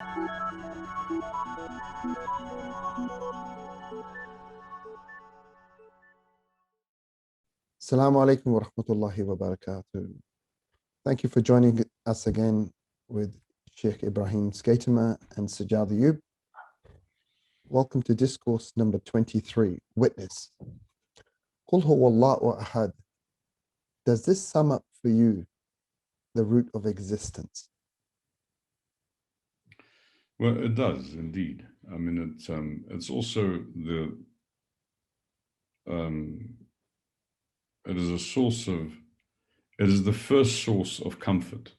Assalamu alaikum wa rahmatullahi wa barakatuh. Thank you for joining us again with Shaykh Ebrahim Schuitma and Sajjad Ayub. Welcome to Discourse number 23, Witness. Qul huwa Allahu ahad. Does this sum up for you the root of existence? Well, it does indeed. I mean, it's also it is a source of, it is the first source of comfort.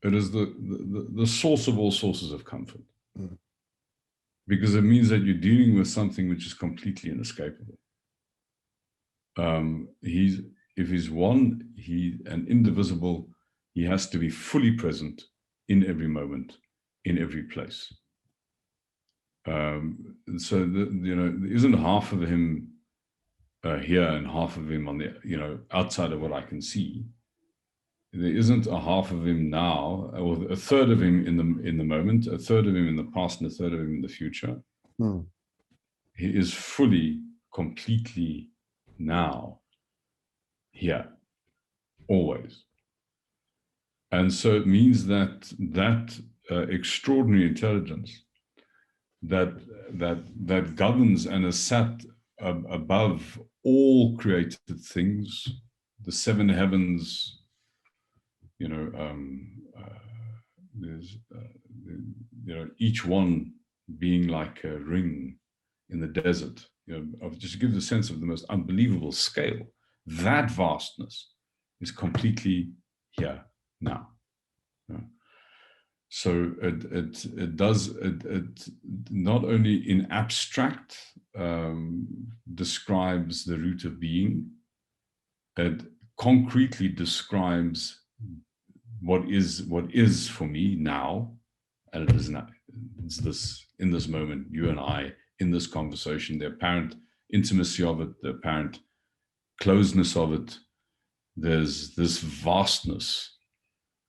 It is the source of all sources of comfort. Mm. Because it means that you're dealing with something which is completely inescapable. If he's one, an indivisible, he has to be fully present in every moment, in every place. So there isn't half of him here and half of him on the outside of what I can see. There isn't a half of him now, or a third of him in the moment, a third of him in the past, and a third of him in the future. Mm. He is fully, completely now here, always. And so it means that extraordinary intelligence that governs and is sat above all created things, the seven heavens, there's each one being like a ring in the desert, just to give the sense of the most unbelievable scale. That vastness is completely here now. So it does not only in abstract describes the root of being, it concretely describes what is for me now, and it is now. It's this, in this moment, you and I, in this conversation, the apparent intimacy of it, the apparent closeness of it. There's this vastness,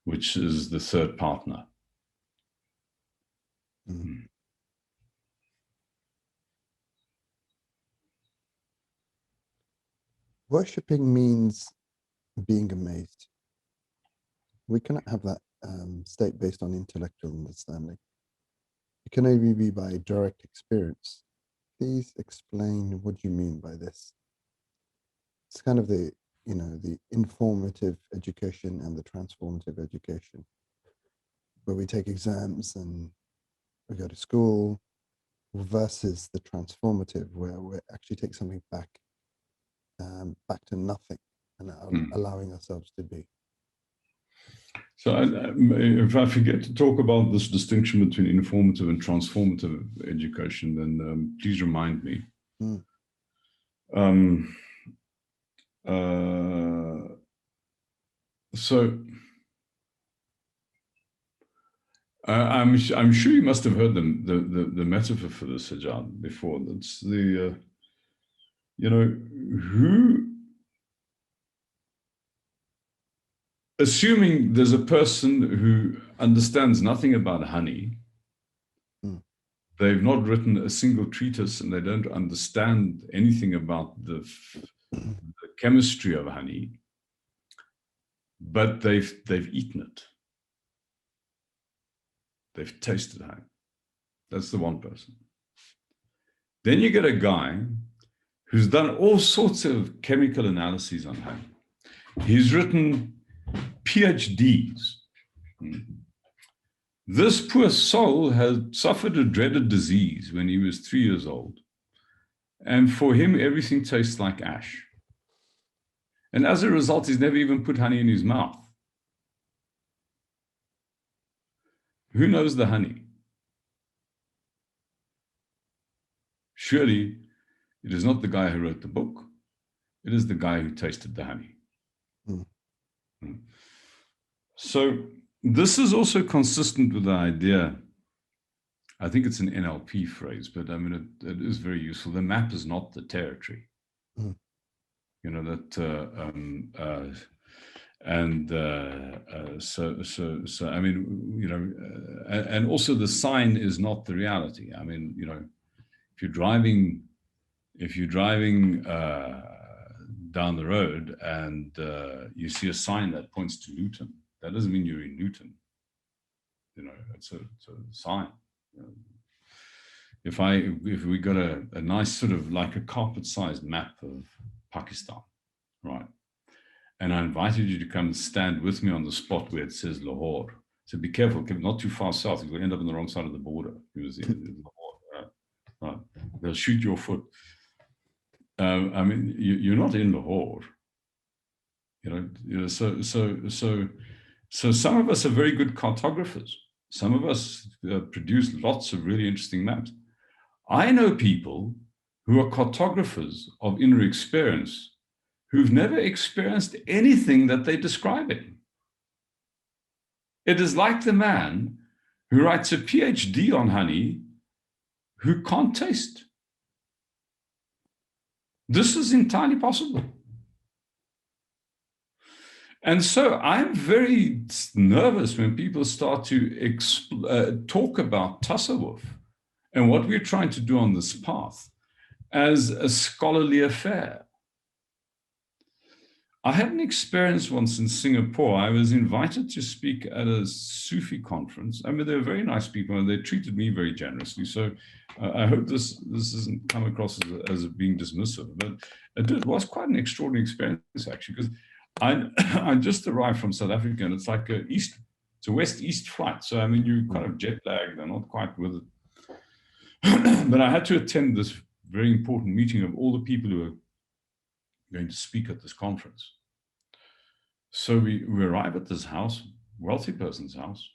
which is the third partner. Mm. Worshipping means being amazed. We cannot have that state based on intellectual understanding. It can only be by direct experience. Please explain what you mean by this. It's kind of the informative education and the transformative education, where we take exams and we go to school, versus the transformative, where we actually take something back to nothing and allowing ourselves to be. So if I forget to talk about this distinction between informative and transformative education, then please remind me. Mm. So I'm sure you must have heard the metaphor for this, Sajjad, before. That's the who, assuming there's a person who understands nothing about honey, they've not written a single treatise and they don't understand anything about the chemistry of honey, but they've eaten it. They've tasted honey. That's the one person. Then you get a guy who's done all sorts of chemical analyses on honey. He's written PhDs. This poor soul had suffered a dreaded disease when he was 3 years old. And for him, everything tastes like ash. And as a result, he's never even put honey in his mouth. Who knows the honey? Surely, it is not the guy who wrote the book. It is the guy who tasted the honey. So this is also consistent with the idea, I think it's an NLP phrase, but I mean, it is very useful. The map is not the territory. And so I mean, you know, and also the sign is not the reality. I mean, you know, if you're driving down the road and you see a sign that points to Luton, that doesn't mean you're in Luton. You know, it's a sign. You know, if we got a nice sort of like a carpet-sized map of Pakistan, right? And I invited you to come and stand with me on the spot where it says Lahore. So be careful, not too far south. You'll end up on the wrong side of the border. It was in Lahore. Right. They'll shoot your foot. I mean, you're not in Lahore. You know, so some of us are very good cartographers. Some of us produce lots of really interesting maps. I know people who are cartographers of inner experience who've never experienced anything that they're describing. It is like the man who writes a PhD on honey who can't taste. This is entirely possible. And so I'm very nervous when people start to talk about tasawwuf and what we're trying to do on this path as a scholarly affair. I had an experience once in Singapore. I was invited to speak at a Sufi conference. I mean, they were very nice people and they treated me very generously. So I hope this doesn't come across as being dismissive, but it was quite an extraordinary experience actually, because I just arrived from South Africa and it's like it's a west-east flight. So, I mean, you're kind of jet lagged and not quite with it. But I had to attend this very important meeting of all the people who are going to speak at this conference. So we arrive at this house, wealthy person's house,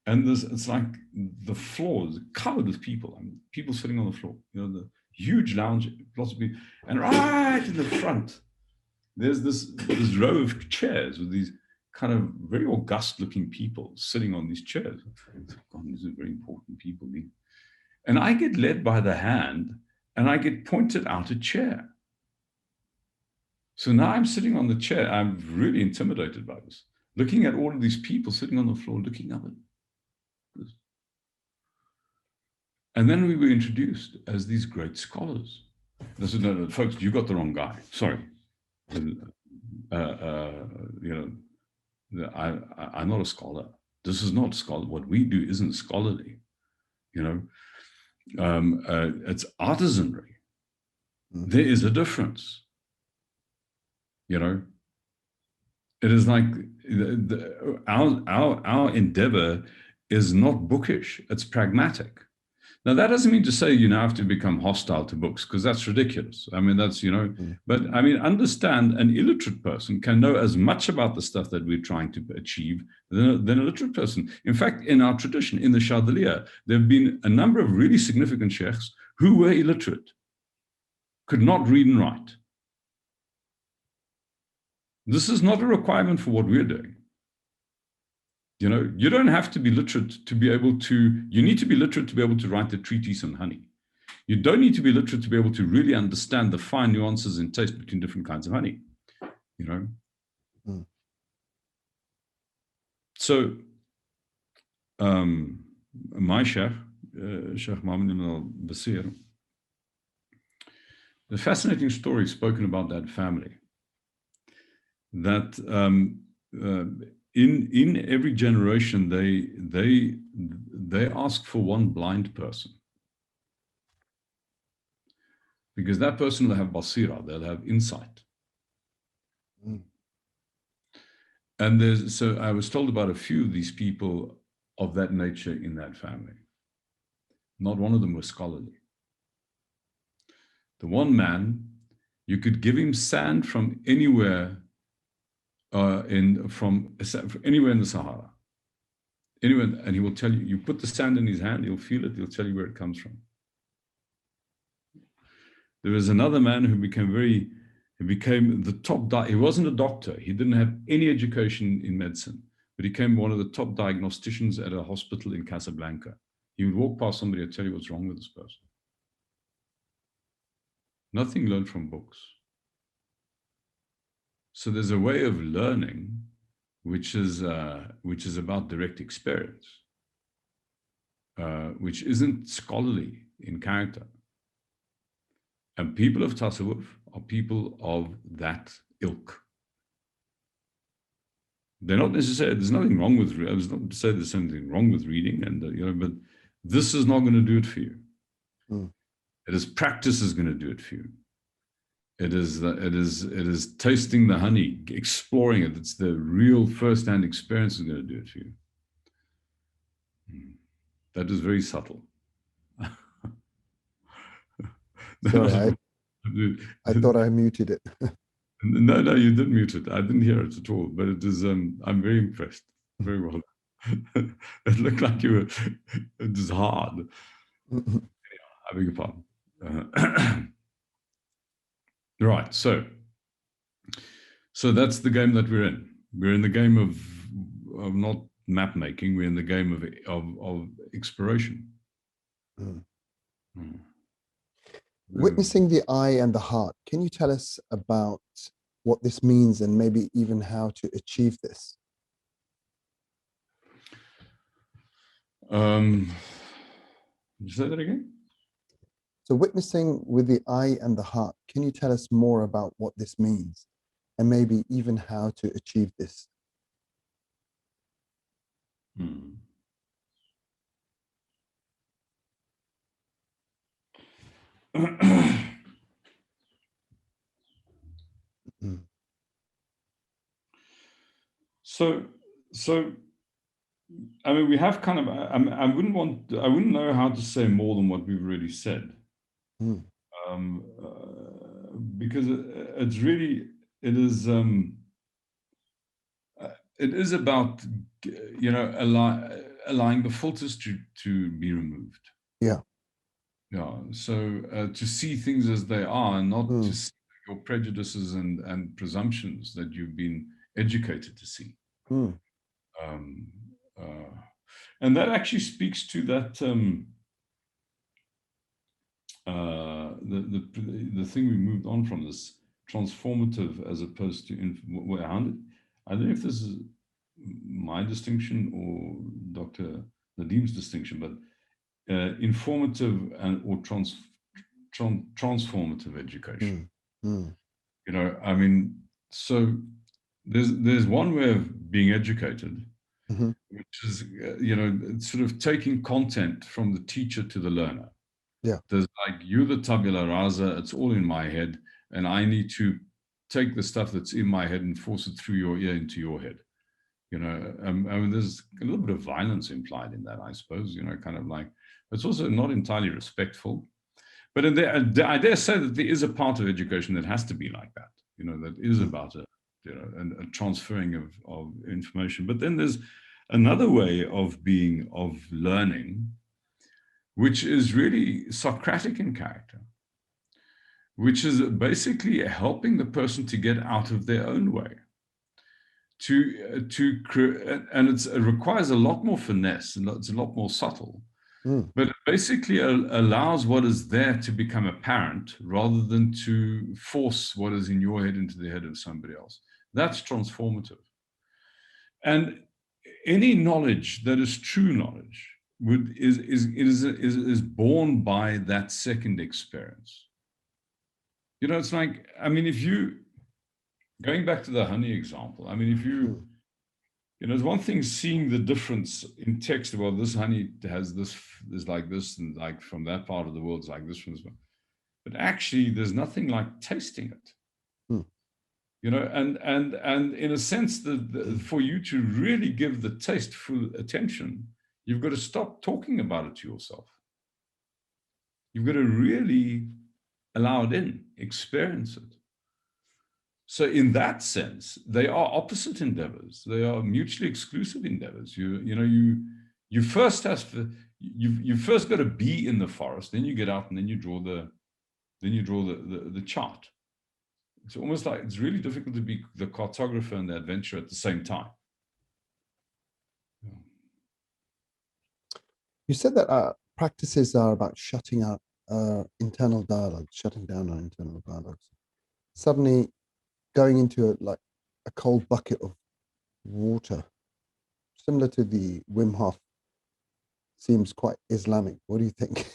and it's like the floor is covered with people. I mean, people sitting on the floor, you know, the huge lounge, lots of people. And right in the front, there's this row of chairs with these kind of very august looking people sitting on these chairs. God, these are very important people. And I get led by the hand and I get pointed out a chair. So now I'm sitting on the chair. I'm really intimidated by this, looking at all of these people sitting on the floor, looking up at this. And then we were introduced as these great scholars. I said, no, folks, you got the wrong guy. Sorry. You know, I'm not a scholar. This is not scholar. What we do isn't scholarly. You know, it's artisanry. There is a difference. You know, it is like our endeavor is not bookish. It's pragmatic. Now, that doesn't mean to say you now have to become hostile to books, because that's ridiculous. I mean, that's, you know, but I mean, understand an illiterate person can know as much about the stuff that we're trying to achieve than a literate person. In fact, in our tradition, in the Shadhliya, there have been a number of really significant sheikhs who were illiterate, could not read and write. This is not a requirement for what we're doing. You know, you don't have to be literate to be able to, you need to be literate to be able to write the treatise on honey. You don't need to be literate to be able to really understand the fine nuances in taste between different kinds of honey, you know? So, my Sheikh, Sheikh Mohammed ibn al-Basir, the fascinating story spoken about that family, that in every generation, they ask for one blind person, because that person will have basira, they'll have insight. And so I was told about a few of these people of that nature in that family. Not one of them was scholarly. The one man, you could give him sand from anywhere from anywhere in the Sahara, anywhere, and he will tell you. You put the sand in his hand, he'll feel it. He'll tell you where it comes from. There was another man who became the top. He wasn't a doctor. He didn't have any education in medicine, but he became one of the top diagnosticians at a hospital in Casablanca. He would walk past somebody and tell you what's wrong with this person. Nothing learned from books. So there's a way of learning which is about direct experience, which isn't scholarly in character. And people of tasawwuf are people of that ilk. They're not necessarily, there's nothing wrong with, I was not to say there's something wrong with reading, and but this is not going to do it for you. It is practice is going to do it for you. It is tasting the honey, exploring it. It's the real first-hand experience is going to do it for you. That is very subtle. Sorry, I thought I muted it. No, you didn't mute it. I didn't hear it at all. But it is. I'm very impressed. Very well. It looked like you were. It is hard. I beg your pardon. Right. So that's the game that we're in. We're in the game of not map making. We're in the game of exploration. Witnessing the eye and the heart. Can you tell us about what this means and maybe even how to achieve this? Say that again? So witnessing with the eye and the heart, can you tell us more about what this means and maybe even how to achieve this? So I mean, we have kind of. I wouldn't know how to say more than what we've already said, because it's really it is about allowing the filters to be removed. Yeah. So to see things as they are, and not to see your prejudices and presumptions that you've been educated to see. And that actually speaks to that the thing we moved on from, this transformative as opposed to I don't know if this is my distinction or Dr. Nadim's distinction, but informative or transformative education. I mean, so there's one way of being educated, which is sort of taking content from the teacher to the learner. Yeah. There's like, you're the tabula rasa, it's all in my head, and I need to take the stuff that's in my head and force it through your ear into your head. I mean, there's a little bit of violence implied in that, I suppose, kind of like, it's also not entirely respectful. But I dare say that there is a part of education that has to be like that, that is about a transferring of information. But then there's another way of learning, which is really Socratic in character, which is basically helping the person to get out of their own way. And it requires a lot more finesse, and it's a lot more subtle. But it basically allows what is there to become apparent rather than to force what is in your head into the head of somebody else. That's transformative. And any knowledge that is true knowledge is born by that second experience. It's like, I mean, going back to the honey example, I mean, if there's one thing seeing the difference in text. Well, this honey has this is like this, and like from that part of the world, it's like this one. But actually, there's nothing like tasting it. And in a sense, for you to really give the taste full attention, you've got to stop talking about it to yourself. You've got to really allow it in, experience it. So in that sense, they are opposite endeavors. They are mutually exclusive endeavors. You first have to, you first got to be in the forest, then you get out and then you draw the chart. It's almost like it's really difficult to be the cartographer and the adventurer at the same time. You said that practices are about shutting out internal dialogue, shutting down our internal dialogues. Suddenly, going into like a cold bucket of water, similar to the Wim Hof, seems quite Islamic. What do you think?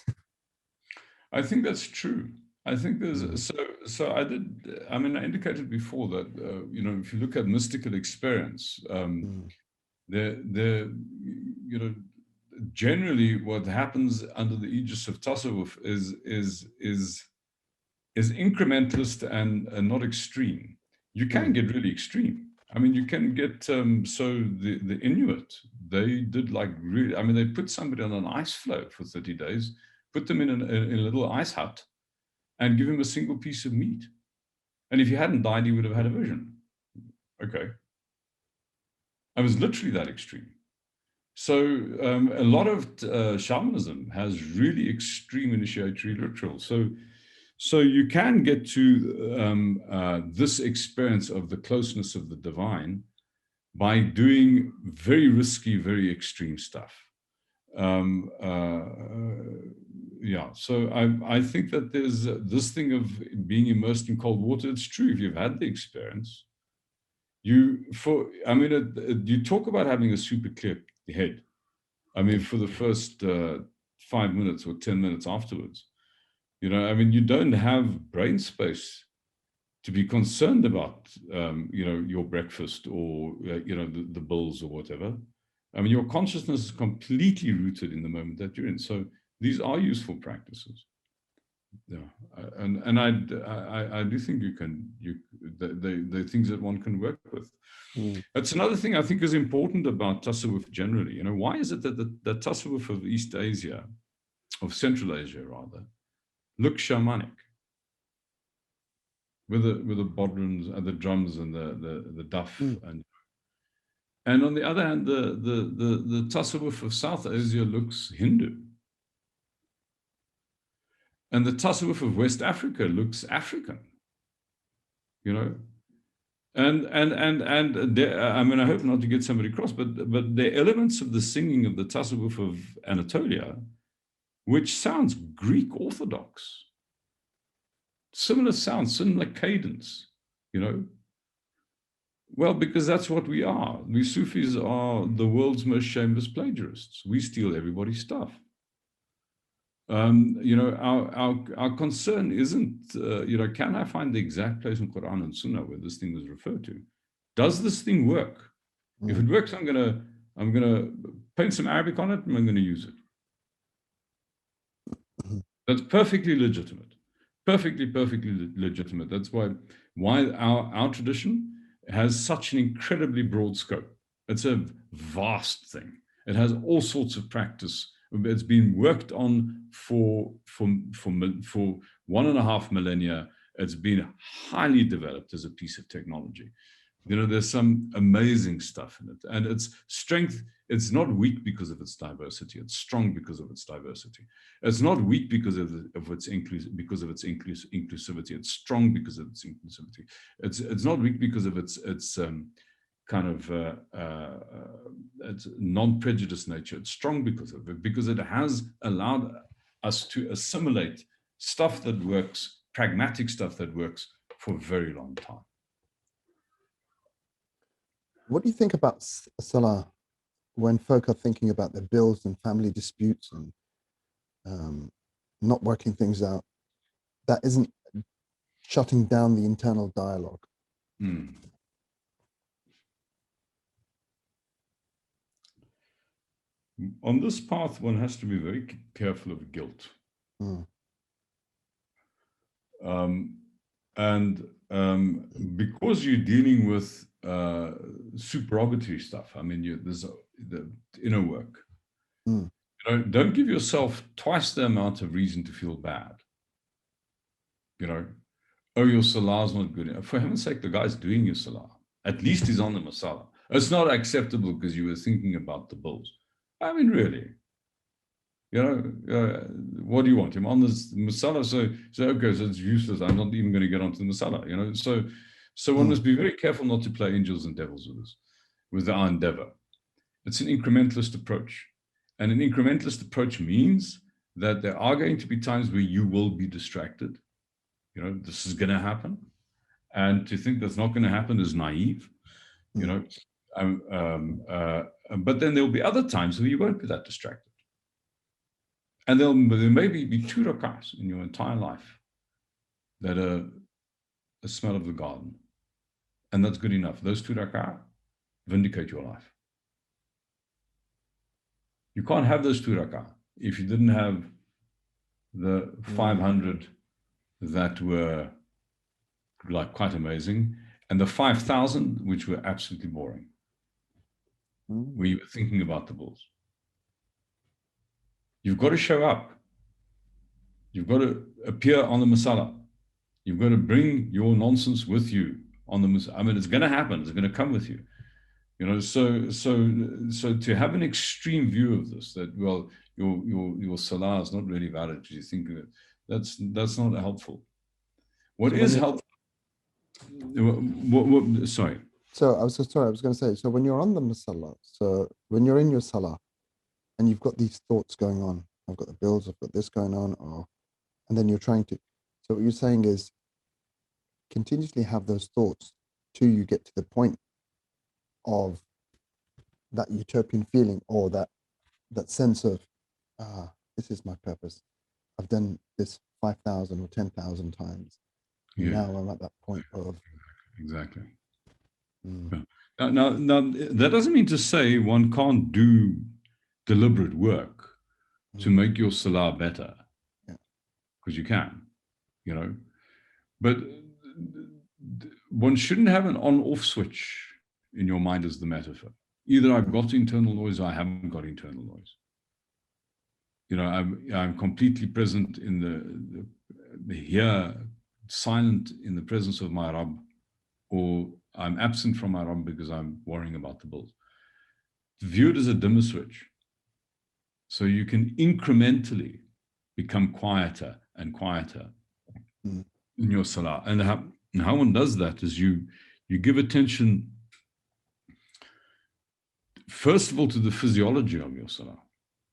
I think that's true. I think there's so I did. I mean, I indicated before that if you look at mystical experience, the generally what happens under the aegis of tasawwuf is incrementalist and not extreme. You can get really extreme. I mean, you can get so the Inuit, they did like really. I mean, they put somebody on an ice floe for 30 days, put them in a little ice hut, and give him a single piece of meat. And if he hadn't died, he would have had a vision. Okay. I was literally that extreme. So a lot of shamanism has really extreme initiatory rituals. So you can get to this experience of the closeness of the divine by doing very risky, very extreme stuff. So I think that there's this thing of being immersed in cold water. It's true if you've had the experience. You talk about having a super clear head. I mean, for the first 5 minutes or 10 minutes afterwards, you don't have brain space to be concerned about, your breakfast or, the bills or whatever. I mean, your consciousness is completely rooted in the moment that you're in. So these are useful practices. Yeah, and I do think they're things that one can work with. That's another thing I think is important about tasawwuf generally. Why is it that the tasawwuf of East Asia, of Central Asia rather, looks shamanic with the bodhrans and the drums and the duff and on the other hand, the tasawwuf of South Asia looks Hindu. And the tasawwuf of West Africa looks African, And I mean, I hope not to get somebody cross, but there are elements of the singing of the tasawwuf of Anatolia, which sounds Greek Orthodox. Similar sound, similar cadence, Well, because that's what we are. We Sufis are the world's most shameless plagiarists. We steal everybody's stuff. Our concern isn't, can I find the exact place in Quran and Sunnah where this thing was referred to? Does this thing work? If it works, I'm gonna paint some Arabic on it and I'm gonna use it. That's perfectly legitimate. Perfectly legitimate. That's why our tradition has such an incredibly broad scope. It's a vast thing. It has all sorts of practice. It's been worked on for 1.5 millennia. It's been highly developed as a piece of technology. There's some amazing stuff in it, and its strength. It's not weak because of its diversity. It's strong because of its diversity. It's not weak because of its inclusivity. It's strong because of its inclusivity. It's not weak because of its its non-prejudiced nature. It's strong because of it, because it has allowed us to assimilate stuff that works, pragmatic stuff that works for a very long time. What do you think about Salah when folk are thinking about their bills and family disputes and not working things out? That isn't shutting down the internal dialogue. On this path, one has to be very careful of guilt. Because you're dealing with supererogatory stuff, I mean, there's the inner work. Don't give yourself twice the amount of reason to feel bad. Oh, your salah's not good enough. For heaven's sake, the guy's doing your salah. At least he's on the masala. It's not acceptable because you were thinking about the bills. I mean, really. What do you want? Him on this masala? So okay, so it's useless. I'm not even going to get onto the masala. So one must be very careful not to play angels and devils with our endeavor. It's an incrementalist approach. And an incrementalist approach means that there are going to be times where you will be distracted. This is going to happen. And to think that's not going to happen is naive, you know. But then there'll be other times where you won't be that distracted. And there may be 2 rak'ahs in your entire life that are a smell of the garden. And that's good enough. Those 2 rak'ah vindicate your life. You can't have those 2 rak'ah if you didn't have the 500 that were like quite amazing, and the 5,000 which were absolutely boring. Where you were thinking about the bulls. You've got to show up. You've got to appear on the masala. You've got to bring your nonsense with you on the masala. I mean, it's going to happen. It's going to come with you. You know, so to have an extreme view of this, that well, your salah is not really valid because you think of it. That's not helpful. What is helpful? Sorry. So I was going to say, so when you're on the masala, so when you're in your salah and you've got these thoughts going on, I've got the bills, I've got this going on, and then you're trying to, so what you're saying is continuously have those thoughts till you get to the point of that utopian feeling, or that sense of, this is my purpose. I've done this 5,000 or 10,000 times. Yeah. Now I'm at that point of. Exactly. Now, that doesn't mean to say one can't do deliberate work to make your salah better. Because you can, you know. But one shouldn't have an on-off switch in your mind as the metaphor. Either I've got internal noise or I haven't got internal noise. You know, I'm completely present in the here, silent in the presence of my Rabb, or I'm absent from my Rabb because I'm worrying about the bulls. View it as a dimmer switch. So you can incrementally become quieter and quieter in your salah. And how one does that is you give attention, first of all, to the physiology of your salah.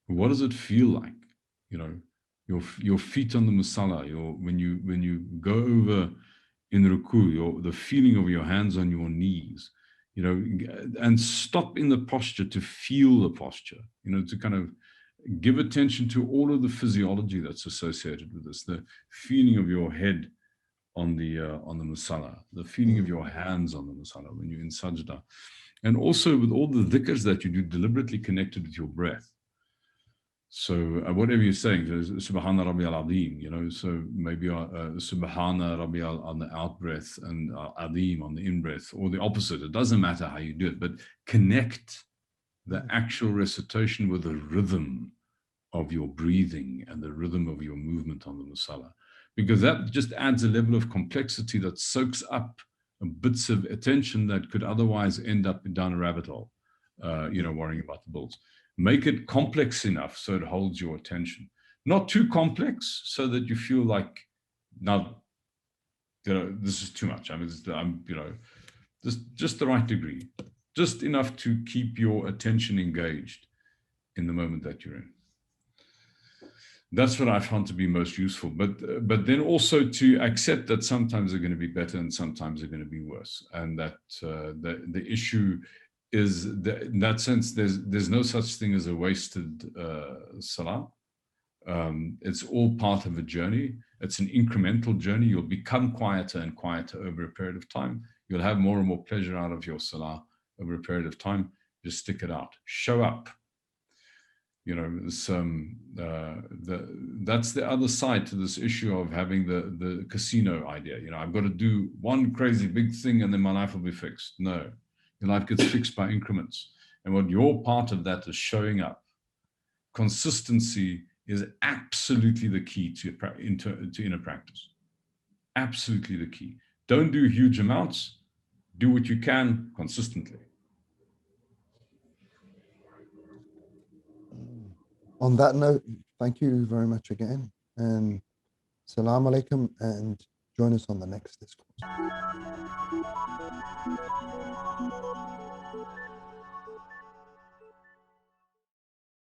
What does it feel like? You know, your feet on the musalla, when you go over in ruku, the feeling of your hands on your knees, you know, and stop in the posture to feel the posture, you know, to kind of give attention to all of the physiology that's associated with this, the feeling of your head on the musalla, the feeling of your hands on the musalla when you're in sajda, and also with all the dhikrs that you do deliberately connected with your breath. So whatever you're saying, Subhana Rabbi al-Azim, you know, so maybe Subhana Rabbi on the out breath and Azim on the in breath, or the opposite. It doesn't matter how you do it, but connect the actual recitation with the rhythm of your breathing and the rhythm of your movement on the musalla, because that just adds a level of complexity that soaks up bits of attention that could otherwise end up down a rabbit hole, you know, worrying about the bulls. Make it complex enough so it holds your attention. Not too complex so that you feel like, now, you know, this is too much. I mean, you know, just the right degree. Just enough to keep your attention engaged in the moment that you're in. That's what I found to be most useful. But then also to accept that sometimes they're going to be better and sometimes they're going to be worse. And that the issue is that in that sense, there's no such thing as a wasted salah. It's all part of a journey. It's an incremental journey. You'll become quieter and quieter over a period of time. You'll have more and more pleasure out of your salah over a period of time. Just stick it out. Show up. You know, that's the other side to this issue of having the casino idea. You know, I've got to do one crazy big thing and then my life will be fixed. No. Your life gets fixed by increments. And what your part of that is showing up. Consistency is absolutely the key to inner practice. Absolutely the key. Don't do huge amounts. Do what you can consistently. On that note, thank you very much again. And Assalamu alaikum, and join us on the next discourse.